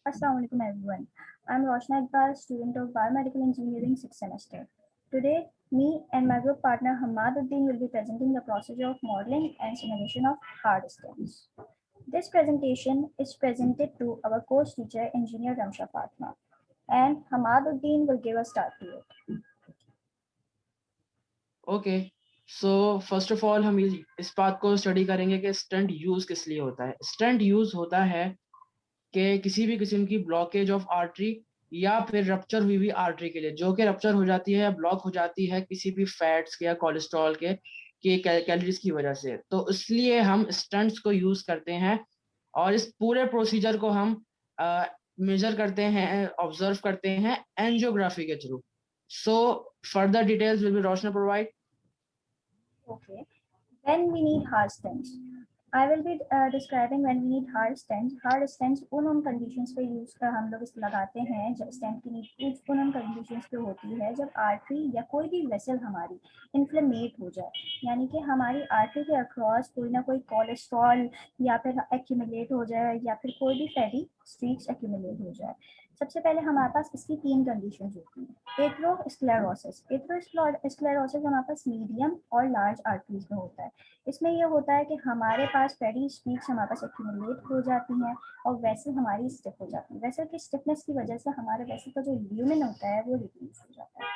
Assalamu alaikum everyone. I'm Roshna Iqbal, student of Biomedical Engineering 6th semester. Today, me and my group partner Hamaduddin will be presenting the procedure of modeling and simulation of hard stents. This presentation is presented to our course teacher, Engineer Ramsha Fatma, and Hamaduddin will give a start to it. Okay so first of all हम इस बात को study करेंगे कि stunt use किस लिए होता है। स्टंट यूज होता है कि किसी भी किस्म की ब्लॉकेज ऑफ आर्टरी या फिर रप्चर हुई हुई आर्टरी के लिए, जो कि रप्चर हो जाती है या ब्लॉक हो जाती है किसी भी फैट्स के या कोलेस्ट्रॉल के कैलोरीज की वजह से। तो इसलिए हम स्टंट्स को यूज करते हैं और इस पूरे प्रोसीजर को हम मेजर करते हैं, ऑब्जर्व करते हैं एंजियोग्राफी के through. So further details will be Roshna provide. Okay. When we need hard stents. I will be describing when we need hard stents. Hard stents उन conditions पे use कर हम लोग इस लगाते हैं जब stent की need उन conditions पे होती है जब artery या कोई भी vessel हमारी inflammate हो जाए, यानी कि हमारी artery के across कोई ना कोई cholesterol या फिर accumulate हो जाए या फिर कोई भी fatty streaks accumulate हो जाए। सबसे पहले हमारे पास इसकी तीन कंडीशंस होती हैं। एथेरोस्क्लेरोसिस हमारे पास मीडियम और लार्ज आर्टरीज में होता है। इसमें यह होता है कि हमारे पास फैटी स्ट्रीक्स हमारे पास एक्यूमुलेट हो जाती हैं और वेसल हमारी स्टिफ हो जाती है। वेसल की स्टिफनेस की वजह से हमारे वेसल का जो ल्यूमेन होता है वो रिड्यूस हो जाता है।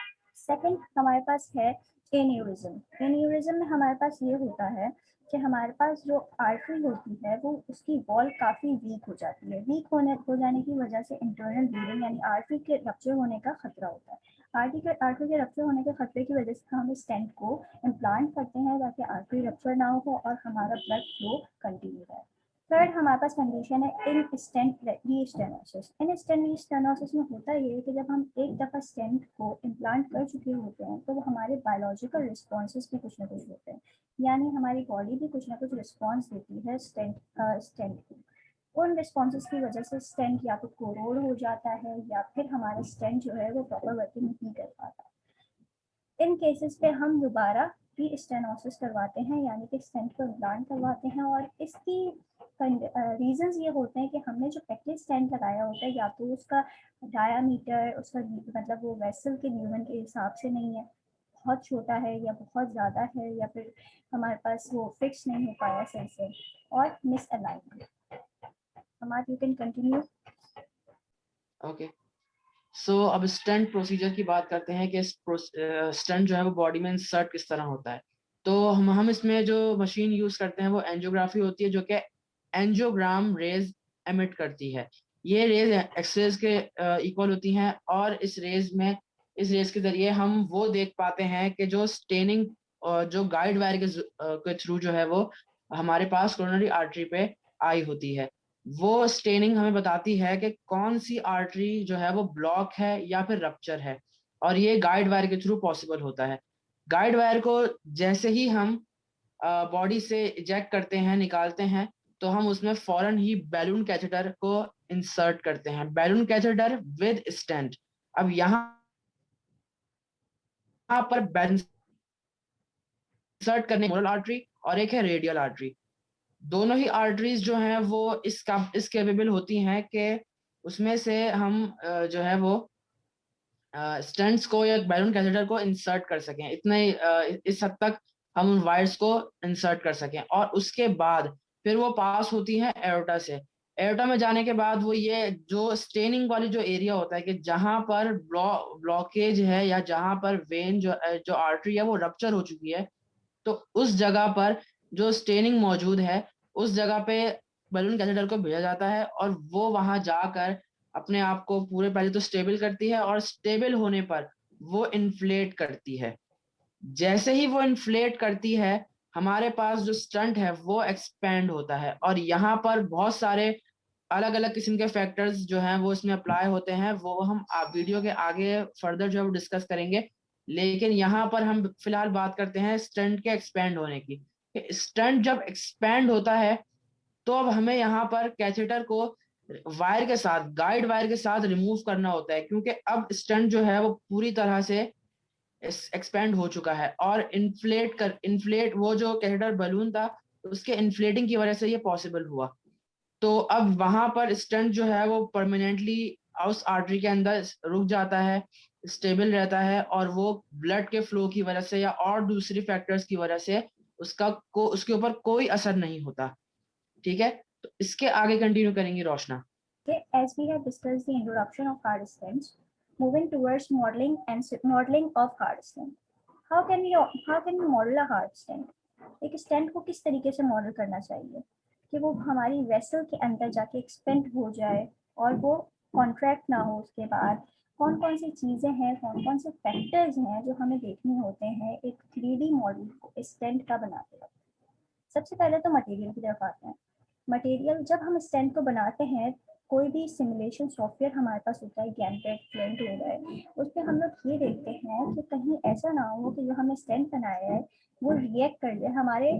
सेकंड हमारे पास है एन्यूरिज्म। एन्यूरिज्म में हमारे पास ये होता है कि हमारे पास जो आर्टरी होती है वो उसकी वॉल काफ़ी वीक हो जाती है। वीक हो जाने की वजह से इंटरनल ब्लीडिंग यानी आर्टरी के रप्चर होने का खतरा होता है। आर्टरी के रप्चर होने के खतरे की वजह से हम स्टेंट को इम्प्लांट करते हैं ताकि आर्टरी रप्चर ना हो और हमारा ब्लड फ्लो कंटिन्यू रहे। थर्ड हमारे पास कंडीशन है इन स्टेंट रीस्टेनोसिस। इन स्टेंट रीस्टेनोसिस में होता ये है कि जब हम एक दफ़ा स्टेंट को इम्प्लांट कर चुके होते हैं तो वो हमारे बायोलॉजिकल रिस्पॉन्सेज भी कुछ ना कुछ होते हैं, यानी हमारी बॉडी भी कुछ ना कुछ रिस्पॉन्स देती है स्टेंट को। उन रिस्पॉन्सेज की वजह से स्टेंट या तो कोरोड हो जाता है या फिर हमारा स्टेंट जो है वो प्रॉपर वर्किंग नहीं कर पाता। इन केसेस पे हम दोबारा रीस्टेनोसिस करवाते हैं, यानी कि स्टेंट को इम्प्लांट करवाते हैं। और इसकी रीजंस ये होते हैं कि हमने जो पहले स्टेंट लगाया होता है या तो उसका डायामीटर उसका मतलब वो वेसल के ल्यूमेन के हिसाब से नहीं है, बहुत छोटा है या बहुत ज़्यादा है, या फिर हमारे पास वो फिक्स नहीं हो पाया सही से, और मिस अलाइनमेंट। हमारे you can continue. Okay so अब स्टंट प्रोसीजर की बात करते हैं कि स्टंट जो है वो बॉडी में इंसर्ट किस तरह होता है। तो हम इसमें जो मशीन यूज करते हैं वो एंजियोग्राफी होती है, जो कि एंजियोग्राम रेज एमिट करती है। ये रेज एक्सरेज के इक्वल होती हैं और इस रेज के जरिए हम वो देख पाते हैं कि जो स्टेनिंग जो गाइड वायर के थ्रू जो है वो हमारे पास कोरोनरी आर्टरी पे आई होती है। वो स्टेनिंग हमें बताती है कि कौन सी आर्टरी जो है वो ब्लॉक है या फिर रप्चर है, और ये गाइड वायर के थ्रू पॉसिबल होता है। गाइड वायर को जैसे ही हम बॉडी से इजेक्ट करते हैं, निकालते हैं, तो हम उसमें फौरन ही बैलून कैथेटर को इंसर्ट करते हैं, बैलून कैथेटर विद स्टेंट। अब यहाँ पर बैलेंस इंसर्ट करने मोरल आर्टरी और एक है रेडियल आर्टरी। दोनों ही आर्टरीज जो हैं वो इस कैपेबल होती हैं कि उसमें से हम जो है वो स्टेंट्स को या बैलून कैथेटर को इंसर्ट कर सकें। इस हद तक हम उन वायर्स को इंसर्ट कर सकें, और उसके बाद फिर वो पास होती हैं एरोटा से। एरोटा में जाने के बाद वो ये जो स्टेनिंग वाली जो एरिया होता है कि जहां पर ब्लॉकेज है या जहां पर वेन जो आर्टरी है वो रप्चर हो चुकी है, तो उस जगह पर जो स्टेनिंग मौजूद है उस जगह पे बैलून कैथेटर को भेजा जाता है और वो वहां जाकर अपने आप को पूरे पहले तो स्टेबल करती है, और स्टेबल होने पर वो इन्फ्लेट करती है। जैसे ही वो इन्फ्लेट करती है, हमारे पास जो स्टंट है वो एक्सपेंड होता है, और यहाँ पर बहुत सारे अलग अलग किस्म के फैक्टर्स जो हैं वो इसमें अप्लाई होते हैं। वो हम वीडियो के आगे फर्दर जो है वो डिस्कस करेंगे, लेकिन यहाँ पर हम फिलहाल बात करते हैं स्टंट के एक्सपेंड होने की। स्टंट जब एक्सपेंड होता है तो अब हमें यहाँ पर कैथेटर को वायर के साथ, गाइड वायर के साथ रिमूव करना होता है, क्योंकि अब स्टंट जो है वो पूरी तरह से एक्सपेंड हो चुका है, और इन्फ्लेट वो जो कैथेटर बलून था उसके इन्फ्लेटिंग की वजह से ये पॉसिबल हुआ। तो अब वहां पर स्टेंट जो है वो परमानेंटली उस आर्टरी के अंदर रुक जाता है, स्टेबल रहता है, और वो ब्लड के फ्लो की वजह से या और दूसरी फैक्टर्स की वजह से उसके ऊपर कोई असर नहीं होता। ठीक है, तो इसके आगे कंटिन्यू करेंगी Roshna. Okay, as we have discussed the introduction of heart stents, moving towards modeling and modeling of heart stent. How can we model a heart stent? एक स्टेंट को किस तरीके से मॉडल करना चाहिए कि वो हमारी वेसल के अंदर जाके एक्सपेंड हो जाए और वो कॉन्ट्रैक्ट ना हो। उसके बाद कौन कौन सी चीज़ें हैं, कौन कौन से फैक्टर्स हैं जो हमें देखने होते हैं एक 3D मॉडल को स्टेंट का बनाते वक्त। सबसे पहले तो मटेरियल की तरफ आते हैं। मटेरियल, जब हम स्टेंट को बनाते हैं, कोई भी सिमुलेशन सॉफ्टवेयर हमारे पास होता है, गैम्पेट, फ्लुएंट हो गए, उस पर हम लोग ये देखते हैं कि कहीं ऐसा ना हो कि जो हमने स्टेंट बनाया है वो रिएक्ट कर जाए हमारे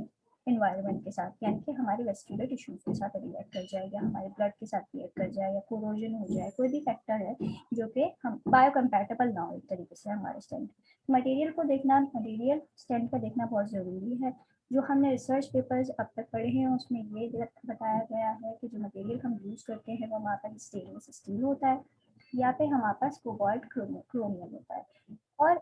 इन्वायरमेंट के साथ, यानी कि हमारे वेस्कुलर टिश्यूज के साथ रिएक्ट कर जाए, या हमारे ब्लड के साथ रिएक्ट कर जाए, या कोरोजन हो जाए, कोई भी फैक्टर है जो कि हम बायोकम्पैटिबल ना हो एक तरीके से हमारे स्टेंट। मटेरियल को देखना, मटेरियल स्टेंट का देखना बहुत ज़रूरी है। जो हमने रिसर्च पेपर्स अब तक पढ़े हैं उसमें ये बताया गया है कि जो मटेरियल हम यूज़ करते हैं वो हमारे पास स्टेनलेस स्टील होता है, या फिर हमारे पास कोबाल्ट क्रोमियम होता है। और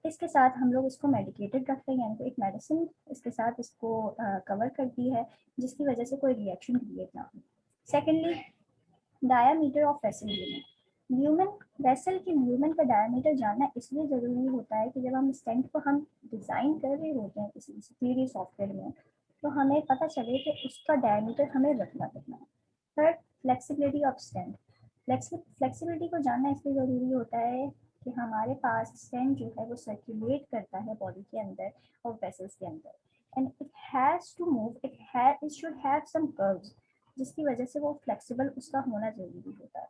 इसके साथ हम लोग इसको मेडिकेटेड रखते हैं, यानी कि एक मेडिसिन इसके साथ इसको कवर करती है जिसकी वजह से कोई रिएक्शन क्रिएट ना हो। Secondly, diameter of vessel lumen. Lumen vessel की ल्यूमेन का डायमीटर जानना इसलिए ज़रूरी होता है कि जब हम स्टेंट को हम डिज़ाइन कर रहे होते हैं किसी 3D सॉफ्टवेयर में, तो हमें पता चले कि उसका डायमीटर हमें रखना है। Third, flexibility of stent. Flexibility को जानना इसलिए ज़रूरी होता है कि हमारे पास स्टेंट जो है वो सर्कुलेट करता है बॉडी के अंदर और वेसल्स के अंदर, and it has to move, it should have some curves, जिसकी वजह से वो फ्लेक्सिबल उसका होना ज़रूरी होता है।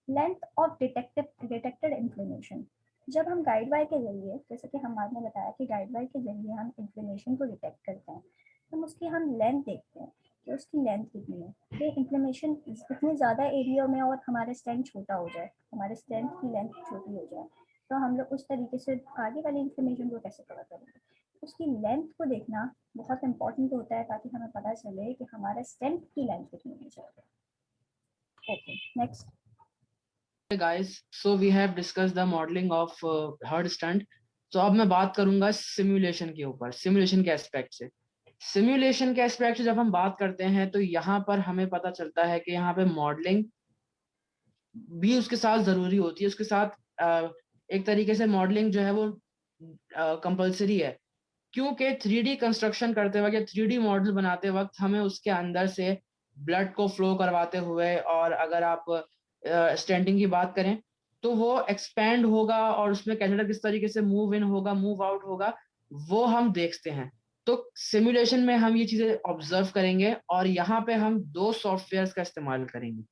Length of detected inflammation. जब हम गाइड वायर के जरिए, जैसे कि हमारे ने बताया कि गाइड वायर के जरिए हम इन्फ्लेमेशन को डिटेक्ट करते हैं, तो उसकी हम लेंथ देखते हैं कि उसकी लेंथ कितनी है, कि इन्फ्लेमेशन इतनी ज़्यादा एरिया में और हमारे स्टेंट छोटा हो जाए, हमारे स्टेंट की लेंथ छोटी हो जाए, तो हम लोग उस तरीके से आगे वाली इन्फ्लेमेशन को कैसे कवर करेंगे। उसकी लेंथ को देखना बहुत इंपॉर्टेंट होता है ताकि हमें पता चले कि हमारे स्टेंट की लेंथ कितनी होनी चाहिए। Okay, next guys, so we have discuss the modelling of heart stent. तो अब मैं बात करूंगा सिमुलेशन के ऊपर, सिमुलेशन के एस्पेक्ट से। सिमुलेशन के एस्पेक्ट से जब हम बात करते हैं तो यहाँ पर हमें पता चलता है कि यहाँ पे मॉडलिंग भी उसके साथ जरूरी होती है। उसके साथ एक तरीके से मॉडलिंग जो है वो कंपलसरी है, क्योंकि 3D कंस्ट्रक्शन करते वक्त या 3D मॉडल बनाते वक्त हमें उसके अंदर से ब्लड को फ्लो करवाते हुए, और अगर आप स्टेंटिंग की बात करें तो वो एक्सपैंड होगा और उसमें कैथेटर किस तरीके से मूव इन होगा, मूव आउट होगा, वो हम देखते हैं। तो सिमुलेशन में हम ये चीजें ऑब्जर्व करेंगे और यहाँ पे हम दो सॉफ्टवेयर का इस्तेमाल करेंगे।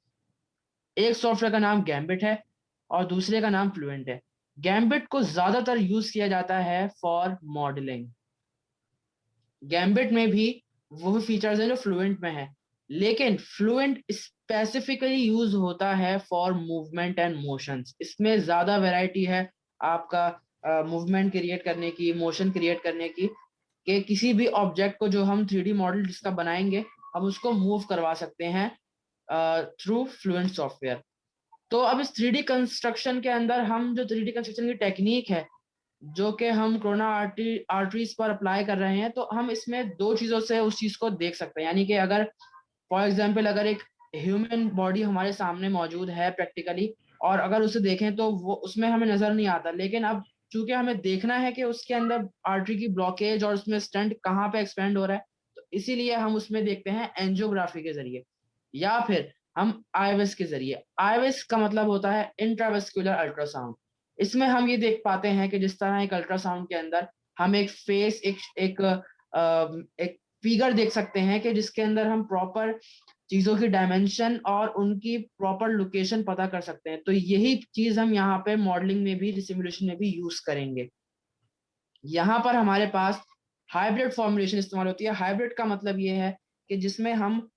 एक सॉफ्टवेयर का नाम गैम्बिट है और दूसरे का नाम फ्लुएंट है। गैम्बिट को ज्यादातर यूज किया जाता है फॉर मॉडलिंग। गैम्बिट में भी वो फीचर्स हैं जो फ्लुएंट में है, लेकिन फ्लुएंट स्पेसिफिकली यूज होता है फॉर मूवमेंट एंड मोशंस। इसमें ज्यादा वैरायटी है आपका मूवमेंट क्रिएट करने की, मोशन क्रिएट करने की, कि किसी भी ऑब्जेक्ट को जो हम 3D मॉडल जिसका बनाएंगे हम उसको मूव करवा सकते हैं थ्रू फ्लुएंट सॉफ्टवेयर। तो अब इस 3D कंस्ट्रक्शन के अंदर हम जो 3D कंस्ट्रक्शन की टेक्निक है जो कि हम कोरोना आर्टरीज पर अप्लाई कर रहे हैं, तो हम इसमें दो चीजों से उस चीज को देख सकते हैं। यानी कि अगर फॉर एग्जांपल अगर एक ह्यूमन बॉडी हमारे सामने मौजूद है प्रैक्टिकली, और अगर उसे देखें तो वो उसमें हमें नजर नहीं आता, लेकिन अब चूंकि हमें देखना है कि उसके अंदर आर्टरी की ब्लॉकेज और उसमें स्टंट कहाँ पे एक्सपेंड हो रहा है, तो इसीलिए हम उसमें देखते हैं एंजियोग्राफी के जरिए, या फिर हम आईवेस के जरिए। आईवेस का मतलब होता है इंट्रावेस्कुलर अल्ट्रासाउंड। इसमें हम ये देख पाते हैं कि जिस तरह एक अल्ट्रासाउंड के अंदर हम एक फेस, एक फिगर देख सकते हैं कि जिसके अंदर हम प्रॉपर चीजों की डायमेंशन और उनकी प्रॉपर लोकेशन पता कर सकते हैं। तो यही चीज हम यहाँ पे मॉडलिंग में भी, सिमुलेशन में भी यूज करेंगे। यहाँ पर हमारे पास हाइब्रिड फॉर्मुलेशन इस्तेमाल होती है। हाइब्रिड का मतलब ये है कि जिसमें हम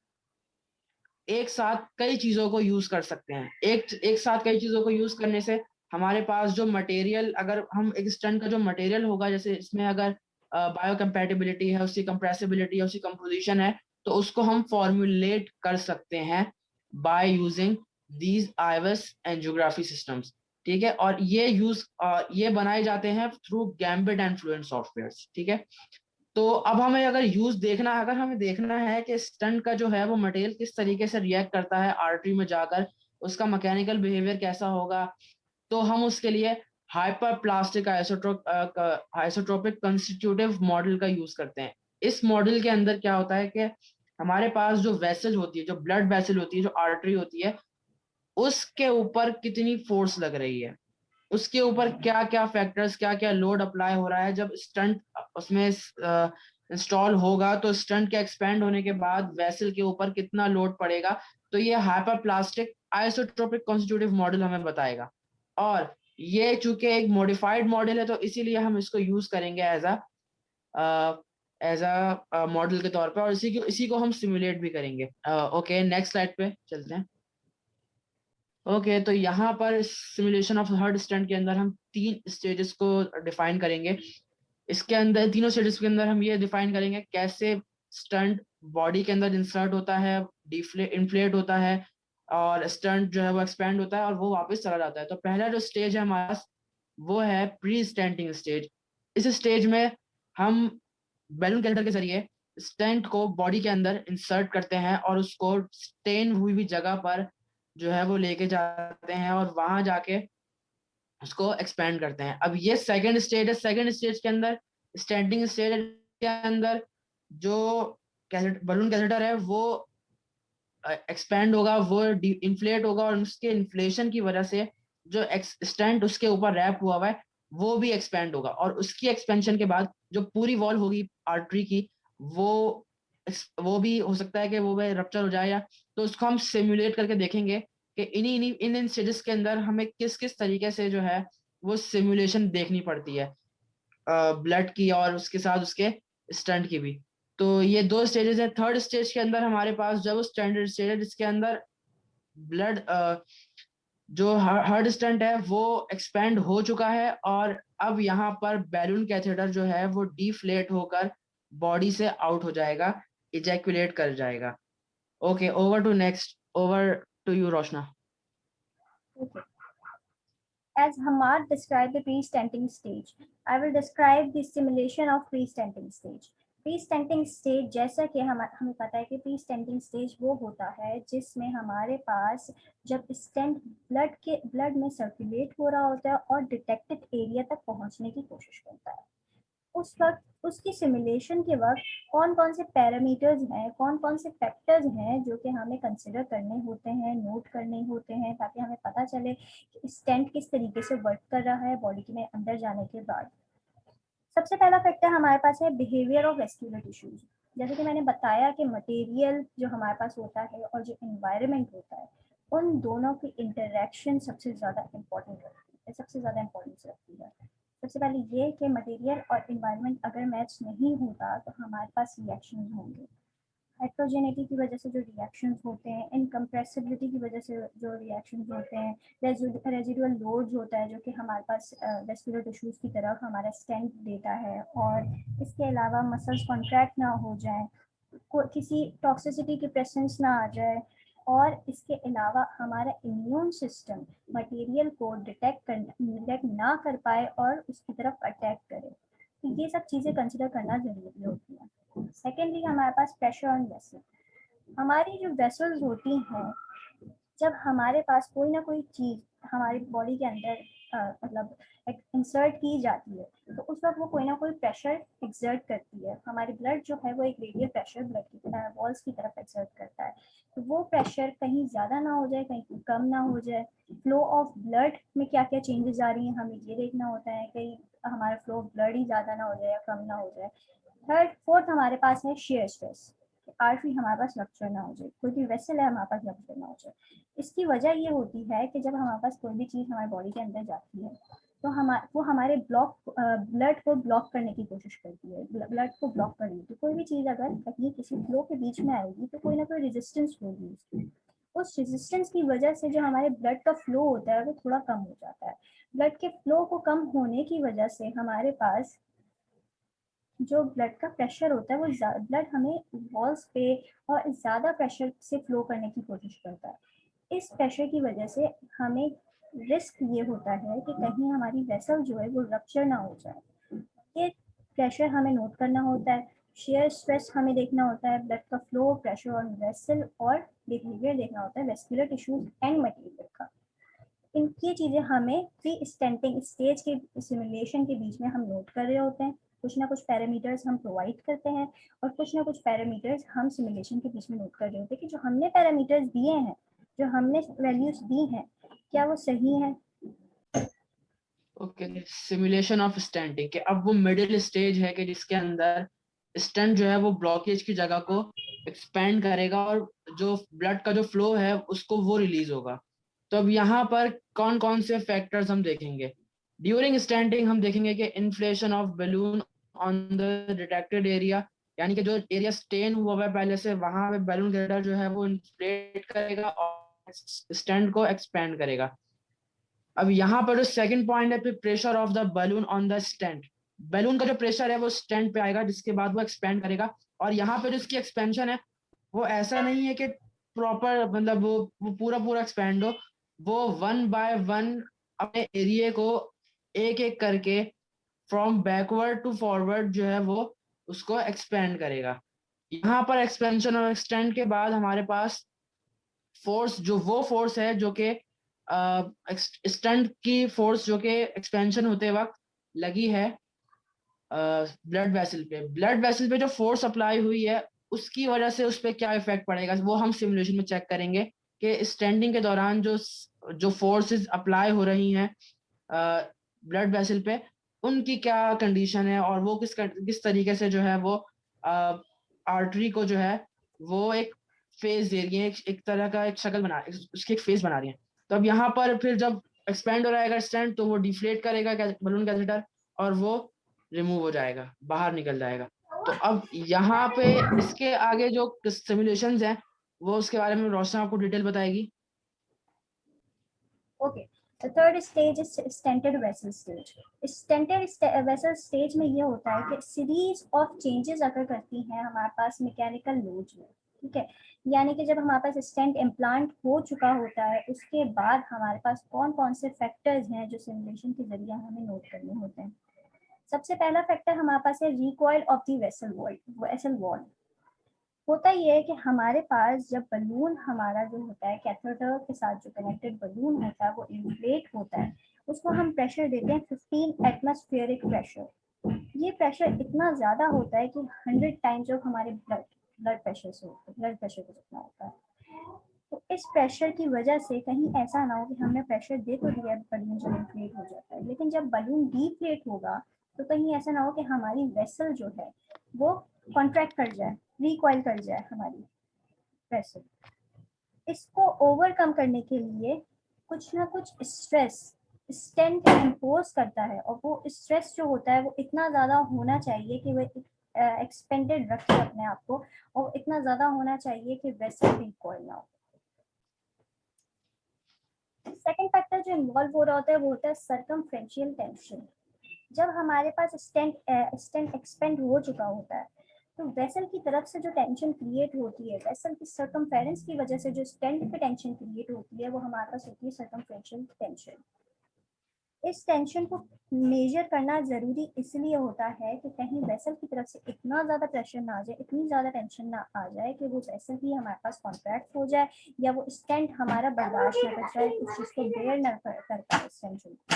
एक साथ कई चीजों को यूज कर सकते हैं। एक साथ कई चीजों को यूज करने से हमारे पास जो मटेरियल, अगर हम एक स्टंट का जो मटेरियल होगा, जैसे इसमें अगर बायोकम्पैटिबिलिटी है, उसकी कंप्रेसिबिलिटी है, उसकी कंपोजिशन है, तो उसको हम फॉर्मुलेट कर सकते हैं by using these IVUS angiography systems, ठीक है। और ये बनाए जाते हैं through Gambit and Fluent softwares, ठीक है। तो अब हमें अगर हमें देखना है कि स्टंट का जो है वो मटेरियल किस तरीके से रिएक्ट करता है आर्टरी में जाकर, उसका मैकेनिकल बिहेवियर कैसा होगा, तो हम उसके लिए hyper plastic isotropic constitutive model का यूज करते हैं। इस मॉडल के अंदर क्या होता है कि हमारे पास जो वेसल होती है, जो ब्लड वेसल होती है, जो आर्टरी होती है, उसके ऊपर कितनी फोर्स लग रही है, उसके ऊपर क्या क्या फैक्टर्स, क्या क्या लोड अप्लाई हो रहा है, जब स्टंट उसमें इंस्टॉल होगा तो स्टंट के एक्सपेंड होने के बाद वेसल के ऊपर कितना लोड पड़ेगा, तो ये हाइपरप्लास्टिक आइसोट्रोपिक कॉन्स्टिट्यूटिव मॉडल हमें बताएगा। और ये चूंकि एक मॉडिफाइड मॉडल है तो इसीलिए हम इसको यूज करेंगे एज अ मॉडल के तौर पे, और इसी को हम सिमुलेट भी करेंगे। ओके, नेक्स्ट स्लाइड पे चलते हैं। ओके, तो यहाँ पर सिमुलेशन ऑफ हर्ड स्टंट के अंदर हम 3 स्टेजेस को डिफाइन करेंगे। इसके अंदर तीनों स्टेजेस के अंदर हम ये डिफाइन करेंगे कैसे स्टंट बॉडी के अंदर इंसर्ट होता है, इन्फ्लेट होता है, और स्टंट जो है वो एक्सपेंड होता है और वो वापस चला जाता है। तो पहला जो स्टेज है हमारा पास, वो है प्री स्टेंटिंग स्टेज। इस स्टेज में हम बैलून कैथेटर के जरिए स्टेंट को बॉडी के अंदर इंसर्ट करते हैं और उसको स्टेन हुई हुई जगह पर जो है वो लेके जाते हैं और वहां जाके उसको एक्सपेंड करते हैं। अब ये सेकंड स्टेज है। सेकंड स्टेज के अंदर, स्टैंडिंग स्टेज के अंदर, जो बलून कैथेटर है वो एक्सपेंड होगा, वो इन्फ्लेट होगा, और उसके इन्फ्लेशन की वजह से जो स्टेंट उसके ऊपर रैप हुआ है वो भी एक्सपेंड होगा, और उसकी एक्सपेंशन के बाद जो पूरी वॉल होगी आर्टरी की, वो वो भी हो सकता है कि वो रप्चर हो जाए, या तो उसको हम सिमुलेट करके देखेंगे कि इन्हीं इन्हीं इन इन स्टेजेस के अंदर हमें किस किस तरीके से जो है वो सिमुलेशन देखनी पड़ती है ब्लड की और उसके साथ उसके स्टंट की भी। तो ये 2 स्टेजेस है। थर्ड स्टेज के अंदर हमारे पास जब स्टैंडर्ड स्टेज है जिसके अंदर ब्लड जो हार्ड स्टंट है वो एक्सपेंड हो चुका है, और अब यहाँ पर बैलून कैथेटर जो है वो डिफ्लेट होकर बॉडी से आउट हो जाएगा, इजैकुलेट कर जाएगा। Okay, over to you Roshna. Okay. As Hamad described the pre-stenting stage, I will describe the simulation of pre-stenting stage. Pre-stenting stage, जैसा कि हमें पता है कि प्री-स्टेंटिंग स्टेज वो होता है जिसमें हमारे पास जब स्टेंट ब्लड में सर्कुलेट हो रहा होता है और डिटेक्टेड एरिया तक पहुंचने की कोशिश करता है। उस वक्त उसकी सिमुलेशन के वक्त कौन कौन से पैरामीटर्स हैं, कौन कौन से फैक्टर्स हैं जो कि हमें कंसिडर करने होते हैं, नोट करने होते हैं, ताकि हमें पता चले कि स्टेंट किस तरीके से वर्क कर रहा है बॉडी में अंदर जाने के बाद। सबसे पहला फैक्टर हमारे पास है बिहेवियर ऑफ वेस्क्यूलर टिश्यूज। जैसे कि मैंने बताया कि मटेरियल जो हमारे पास होता है और जो एनवायरनमेंट होता है, उन दोनों की इंटरेक्शन सबसे ज़्यादा इम्पोर्टेंट रखती है, सबसे ज़्यादा इम्पोर्टेंस रखती है। सबसे पहले ये कि मटेरियल और इन्वायरमेंट अगर मैच नहीं होता तो हमारे पास रिएक्शन होंगे। हेट्रोजेनिटी की वजह से जो रिएक्शंस होते हैं, इनकम्प्रेसिबिलिटी की वजह से जो रिएक्शंस होते हैं, रेजिडुअल लोड्स होता है जो कि हमारे पास वेस्कुलर टिश्यूज़ की तरफ हमारा स्टेंट देता है, और इसके अलावा मसल्स कॉन्ट्रैक्ट ना हो जाए, किसी टॉक्सिसिटी की प्रेजेंस ना आ जाए, और इसके अलावा हमारा इम्यून सिस्टम मटेरियल को डिटेक्ट ना कर पाए और उसकी तरफ अटैक करे। तो ये सब चीज़ें कंसिडर करना ज़रूरी होती है। सेकेंडली हमारे पास प्रेशर ऑन वेसल। हमारी जो वेसल्स होती हैं, जब हमारे पास कोई ना कोई चीज़ हमारी बॉडी के अंदर मतलब इंसर्ट की जाती है, तो उस वक्त वो कोई ना कोई प्रेशर एक्सर्ट करती है। हमारी ब्लड जो है वो एक रेडियल प्रेशर ब्लड की वॉल्स की तरफ एक्सर्ट करता है, तो वो प्रेशर कहीं ज़्यादा ना हो जाए, कहीं कम ना हो जाए। फ्लो ऑफ ब्लड में क्या क्या चेंजेस आ रही हैं हमें ये देखना होता है, कहीं हमारा फ्लो ऑफ ब्लड ही ज़्यादा ना हो जाए या कम ना हो जाए। फोर्थ हमारे पास है शेयर स्ट्रेस, आर्टरी हमारे पास रप्चर ना हो जाए, कोई भी वेसल है हमारे पास रप्चर ना हो जाए। इसकी वजह ये होती है कि जब हमारे पास कोई भी चीज़ हमारी बॉडी के अंदर जाती है तो वो हमारे ब्लड को ब्लॉक करने की कोशिश करती है, ब्लड को ब्लॉक करने की। कोई भी चीज़ अगर कहीं किसी फ्लो के बीच में आएगी तो कोई ना कोई रेजिस्टेंस होगी उसकी। उस रेजिस्टेंस की वजह से जो हमारे ब्लड का फ्लो होता है वो थोड़ा कम हो जाता है। ब्लड के फ्लो को कम होने की वजह से हमारे पास जो ब्लड का प्रेशर होता है वो ब्लड हमें वॉल्स पे और ज़्यादा प्रेशर से फ्लो करने की कोशिश करता है। इस प्रेशर की वजह से हमें रिस्क ये होता है कि कहीं हमारी वेसल जो है वो रप्चर ना हो जाए। ये प्रेशर हमें नोट करना होता है, शेयर स्ट्रेस हमें देखना होता है, ब्लड का फ्लो, प्रेशर ऑन वेसल और बिहेवियर देखना होता है वेस्कुलर टिश्यूज एंड मटेरियल का। इनकी चीज़ें हमें प्री स्टेंटिंग स्टेज के सिमुलेशन के बीच में हम नोट कर रहे होते हैं। कुछ ना कुछ पैरामीटर्स हम प्रोवाइड करते हैं और कुछ ना कुछ पैरामीटर्स हम सिमुलेशन के बीच में नोट कर रहे होते हैं कि जो हमने पैरामीटर्स दिए हैं, जो हमने वैल्यूज दी हैं, क्या वो सही है। ओके, सिमुलेशन ऑफ स्टेंटिंग के अब वो मिडिल स्टेज है कि जिसके अंदर स्टेंट जो है वो ब्लॉकेज की जगह को एक्सपेंड करेगा और जो ब्लड का जो फ्लो है उसको वो रिलीज होगा। तो अब यहाँ पर कौन कौन से फैक्टर्स हम देखेंगे। ड्यूरिंग स्टेंटिंग हम देखेंगे कि inflation of balloon on the detected area, यानी कि जो एरिया स्टेन हुआ है पहले से वहां पे बैलून ग्रेडर जो है वो इन्फ्लेट करेगा और स्टेंट को एक्सपेंड करेगा। अब यहाँ पर जो सेकंड पॉइंट है pressure of the balloon on the stent, balloon का जो प्रेशर है वो स्टेंट पे आएगा जिसके बाद वो एक्सपेंड करेगा। और यहाँ पे जो इसकी एक्सपेंशन है वो ऐसा नहीं है कि प्रॉपर मतलब वो पूरा पूरा एक्सपेंड हो, वो वन बाय वन अपने एरिया को एक एक करके फ्रॉम बैकवर्ड टू फॉरवर्ड जो है वो उसको एक्सपेंड करेगा। यहाँ पर एक्सपेंशन और एक्सटेंड के बाद हमारे पास फोर्स, जो वो फोर्स है जो कि स्टंट की फोर्स जो कि एक्सपेंशन होते वक्त लगी है ब्लड वेसल पे जो फोर्स अप्लाई हुई है उसकी वजह से उस पर क्या इफेक्ट पड़ेगा वो हम सिमुलेशन में चेक करेंगे कि स्टैंडिंग के दौरान जो जो फोर्सेस अप्लाई हो रही हैं ब्लड वेसल पे उनकी क्या कंडीशन है और वो किस तरीके से जो है वो आर्टरी को जो है वो एक फेस दे रही है, एक तरह का एक शक्ल बना उसकी एक फेस बना रही है। तो अब यहाँ पर फिर जब एक्सपेंड हो रहेगा स्टेंट तो वो डिफ्लेट करेगा बलून कैथेटर और वो रिमूव हो जाएगा, बाहर निकल जाएगा। तो अब यहाँ पे इसके आगे जो सिमुलेशंस हैं वो उसके बारे में रोशना आपको डिटेल बताएगी। Okay, the third stage is stunted vessel stage. Stunted vessel stage में ये होता है कि सीरीज ऑफ चेंजेस अगर करती हैं हमारे पास मैकेनिकल लोड में, ठीक है, यानी कि जब हमारे पास स्टेंट इम्प्लांट हो चुका होता है उसके बाद हमारे पास कौन कौन से फैक्टर्स हैं जो सिमुलेशन के जरिए हमें नोट करने होते हैं। सबसे पहला फैक्टर हमारे पास है recoil of the vessel wall. होता ये है कि हमारे पास जब बलून हमारा जो होता है कैथेटर के साथ जो कनेक्टेड बलून होता है वो इन्फ्लेट होता है, उसको हम प्रेशर देते हैं 15 एटमॉस्फेरिक प्रेशर। ये प्रेशर इतना ज़्यादा होता है कि 100 टाइम्स ऑफ हमारे ब्लड प्रेशर से ब्लड प्रेशर को जितना होता है। तो इस प्रेशर की वजह से कहीं ऐसा ना हो कि हमने प्रेशर दे तो दिया बलून जब इन्फ्लेट हो जाता है, लेकिन जब बलून डीफ्लेट होगा तो कहीं ऐसा ना हो कि हमारी वेसल जो है वो कॉन्ट्रैक्ट कर जाए, रिकॉइल कर जाए हमारी वेसल। इसको ओवरकम करने के लिए कुछ ना कुछ स्ट्रेस स्टेंट इम्पोज करता है और वो स्ट्रेस जो होता है वो इतना ज़्यादा होना चाहिए कि वो एक्सपेंडेड रखे अपने आप को, और इतना ज़्यादा होना चाहिए कि वेसल रिकॉइल ना हो। सेकेंड फैक्टर जो इन्वॉल्व हो रहा होता है वो होता है सर्कमफ्रेंशियल टेंशन। जब हमारे पास स्टेंट एक्सपेंड हो चुका होता है तो वेसल की तरफ से जो टेंशन क्रिएट होती है, वेसल की सर्कमफेरेंस की वजह से जो स्टेंट पे टेंशन क्रिएट होती है वो हमारे पास होती है सर्कमफ्रेंशियल टेंशन। इस टेंशन को मेजर करना जरूरी इसलिए होता है कि कहीं वेसल की तरफ से इतना ज़्यादा प्रेशर ना आ जाए, इतनी ज़्यादा टेंशन ना आ जाए कि वो वेसल ही हमारे पास कॉन्ट्रैक्ट हो जाए या वो स्टेंट हमारा बर्दाश्त न कर पाए, उस चीज़ को बेयर न कर पाए इस टेंशन को।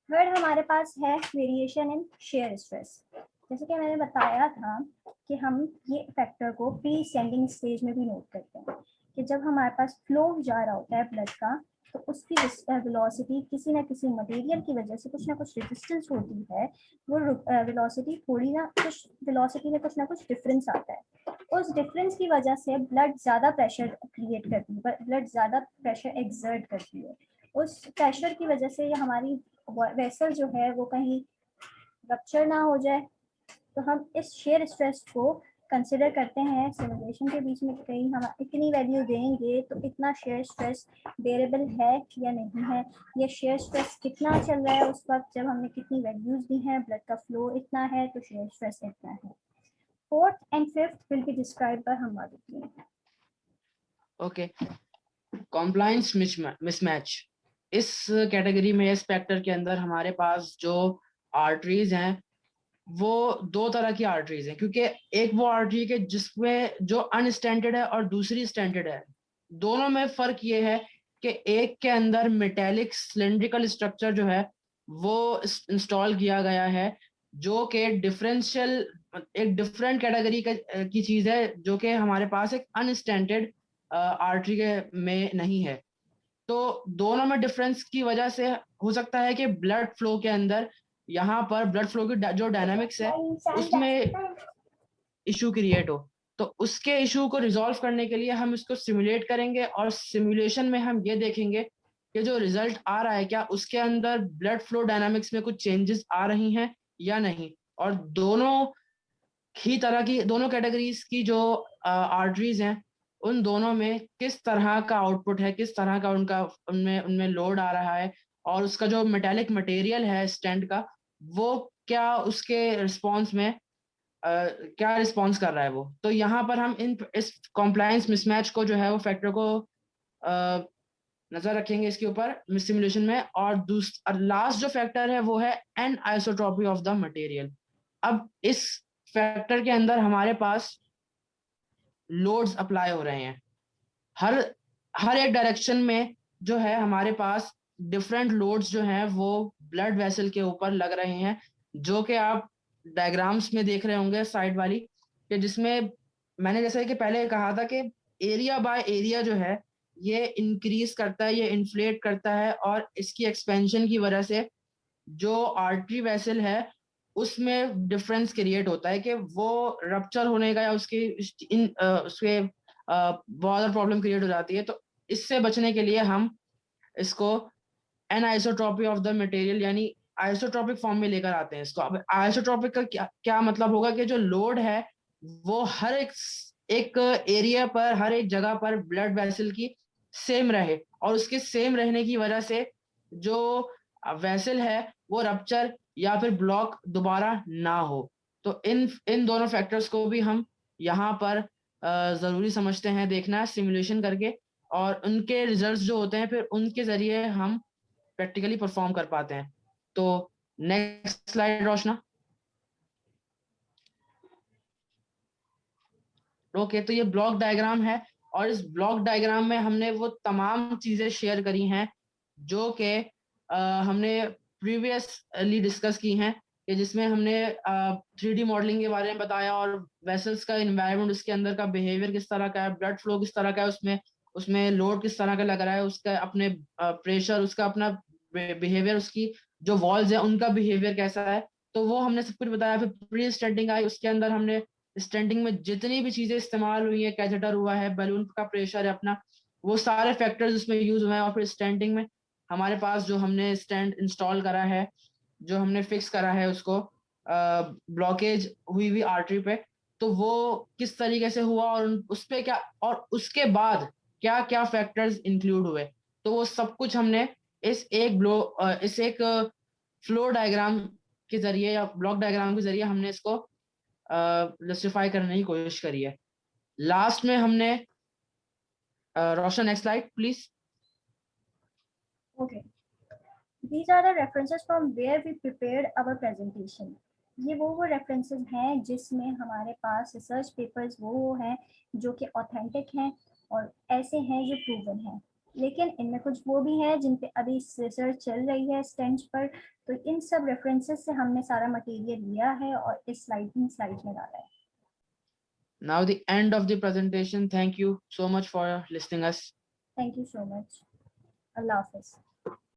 थर्ड हमारे पास है वेरिएशन इन शेयर स्ट्रेस। जैसे कि मैंने बताया था कि हम ये फैक्टर को प्री सेंडिंग स्टेज में भी नोट करते हैं कि जब हमारे पास फ्लो जा रहा होता है ब्लड का तो उसकी वेलोसिटी किसी ना किसी मटेरियल की वजह से कुछ ना कुछ रेजिस्टेंस होती है, वो वेलोसिटी थोड़ी ना कुछ वेलोसिटी में कुछ ना कुछ डिफरेंस आता है। उस डिफरेंस की वजह से ब्लड ज़्यादा प्रेशर क्रिएट करती है, ब्लड ज़्यादा प्रेशर एक्सर्ट करती है। उस प्रेशर की वजह से हमारी वेसल जो है वो कहीं रप्चर ना हो जाए, तो हम इस शेयर स्ट्रेस को कंसिडर करते हैं सिमुलेशन के बीच में कहीं हम इतनी वैल्यू देंगे तो इतना शेयर स्ट्रेस बेरेबल है या नहीं है, या शेयर स्ट्रेस कितना चल रहा है उस वक्त जब हमने कितनी वैल्यूज दी हैं, ब्लड का फ्लो इतना है तो शेयर स्ट्रेस इतना है। Fourth and fifth will be describe by हमारी। ओके, कॉम्प्लायंस मिसमैच, इस कैटेगरी में, इस फैक्टर के अंदर हमारे पास जो आर्टरीज हैं वो दो तरह की आर्टरीज हैं, क्योंकि एक वो आर्टरी के जिसमें जो अनस्टैंडर्ड है और दूसरी स्टैंडर्ड है। दोनों में फर्क ये है कि एक के अंदर मेटेलिक सिलेंड्रिकल स्ट्रक्चर जो है वो इंस्टॉल किया गया है, जो कि डिफरेंशियल एक डिफरेंट कैटेगरी की चीज है, जो कि हमारे पास एक अनस्टैंडर्ड आर्टरी के में नहीं है। तो दोनों में डिफरेंस की वजह से हो सकता है कि ब्लड फ्लो के अंदर, यहाँ पर ब्लड फ्लो की जो डायनामिक्स है उसमें इशू क्रिएट हो। तो उसके इशू को रिजॉल्व करने के लिए हम इसको सिमुलेट करेंगे, और सिमुलेशन में हम ये देखेंगे कि जो रिजल्ट आ रहा है क्या उसके अंदर ब्लड फ्लो डायनामिक्स में कुछ चेंजेस आ रही हैं या नहीं। और दोनों ही तरह की, दोनों कैटेगरीज की जो आर्टरीज हैं, उन दोनों में किस तरह का आउटपुट है, किस तरह का उनका उनमें उनमें लोड आ रहा है, और उसका जो मेटेलिक मटेरियल है स्टेंट का, वो क्या उसके रिस्पॉन्स में क्या रिस्पॉन्स कर रहा है वो। तो यहाँ पर हम इस कॉम्प्लायंस मिसमैच को जो है वो फैक्टर को नजर रखेंगे इसके ऊपर सिमुलेशन में। और लास्ट जो फैक्टर है वो है anisotropy of the material. अब इस फैक्टर के अंदर हमारे पास लोड्स अप्लाई हो रहे हैं, हर हर एक डायरेक्शन में जो है हमारे पास डिफरेंट लोड्स जो हैं वो ब्लड वेसल के ऊपर लग रहे हैं, जो कि आप डायग्राम्स में देख रहे होंगे साइड वाली, कि जिसमें मैंने जैसे कि पहले कहा था कि एरिया बाय एरिया जो है ये इंक्रीज करता है, ये इन्फ्लेट करता है, और इसकी एक्सपेंशन की वजह से जो आर्टरी वेसल है उसमें डिफरेंस क्रिएट होता है कि वो रप्चर होने का या उसके उसके बहुत ज़्यादा प्रॉब्लम क्रिएट हो जाती है। तो इससे बचने के लिए हम इसको anisotropy of the material यानी आइसोट्रॉपिक फॉर्म में लेकर आते हैं इसको। अब आइसोट्रॉपिक का क्या क्या मतलब होगा कि जो लोड है वो हर एक एक एरिया पर, हर एक जगह पर ब्लड वेसल की सेम रहे, और उसके सेम रहने की वजह से जो वेसल है वो रप्चर या फिर ब्लॉक दोबारा ना हो। तो इन इन दोनों फैक्टर्स को भी हम यहाँ पर ज़रूरी समझते हैं देखना सिमुलेशन करके, और उनके रिजल्ट्स जो होते हैं फिर उनके ज़रिए हम प्रैक्टिकली परफॉर्म कर पाते हैं। तो नेक्स्ट स्लाइड रोशना। ओके, तो ये ब्लॉक डायग्राम है, और इस ब्लॉक डायग्राम में हमने वो तमाम चीज़ें शेयर करी हैं जो कि हमने प्रीवियसली डिस्कस की हैं, कि जिसमें हमने 3D मॉडलिंग के बारे में बताया, और वेसल्स का इन्वायरमेंट, उसके अंदर का बिहेवियर किस तरह का है, ब्लड फ्लो किस तरह का है उसमें, उसमें लोड किस तरह का लग रहा है, उसका अपने प्रेशर, उसका अपना बिहेवियर, उसकी जो वॉल्स है उनका बिहेवियर कैसा है। तो वो हमने सब कुछ बताया। फिर प्री स्टेंटिंग आई, उसके अंदर हमने स्टेंटिंग में जितनी भी चीजें इस्तेमाल हुई है, कैथेटर हुआ है, बलून का प्रेशर है अपना, वो सारे फैक्टर्स उसमें यूज हुए हैं। और फिर स्टेंटिंग में हमारे पास जो हमने स्टैंड इंस्टॉल करा है, जो हमने फिक्स करा है उसको ब्लॉकेज हुई हुई आर्टरी पे, तो वो किस तरीके से हुआ, और उस पे क्या, और उसके बाद क्या क्या फैक्टर्स इंक्लूड हुए। तो वो सब कुछ हमने इस एक फ्लो डायग्राम के जरिए या ब्लॉक डायग्राम के जरिए हमने इसको जस्टिफाई करने की कोशिश करी है। लास्ट में हमने Roshan, next slide please. Okay. These are the references from where we prepared our presentation. ये वो references हैं जिसमें हमारे पास रिसर्च पेपर्स वो हैं जो कि ऑथेंटिक हैं और ऐसे हैं जो प्रूवन हैं, लेकिन इनमें कुछ वो भी हैं जिन पे अभी रिसर्च चल रही है स्टेंच पर। तो इन सब रेफरेंसेस से हमने सारा मटेरियल लिया है और इस स्लाइड में डाला है। Now the end of the presentation. Thank you so much for listening us. Thank you so much. Allah Hafiz.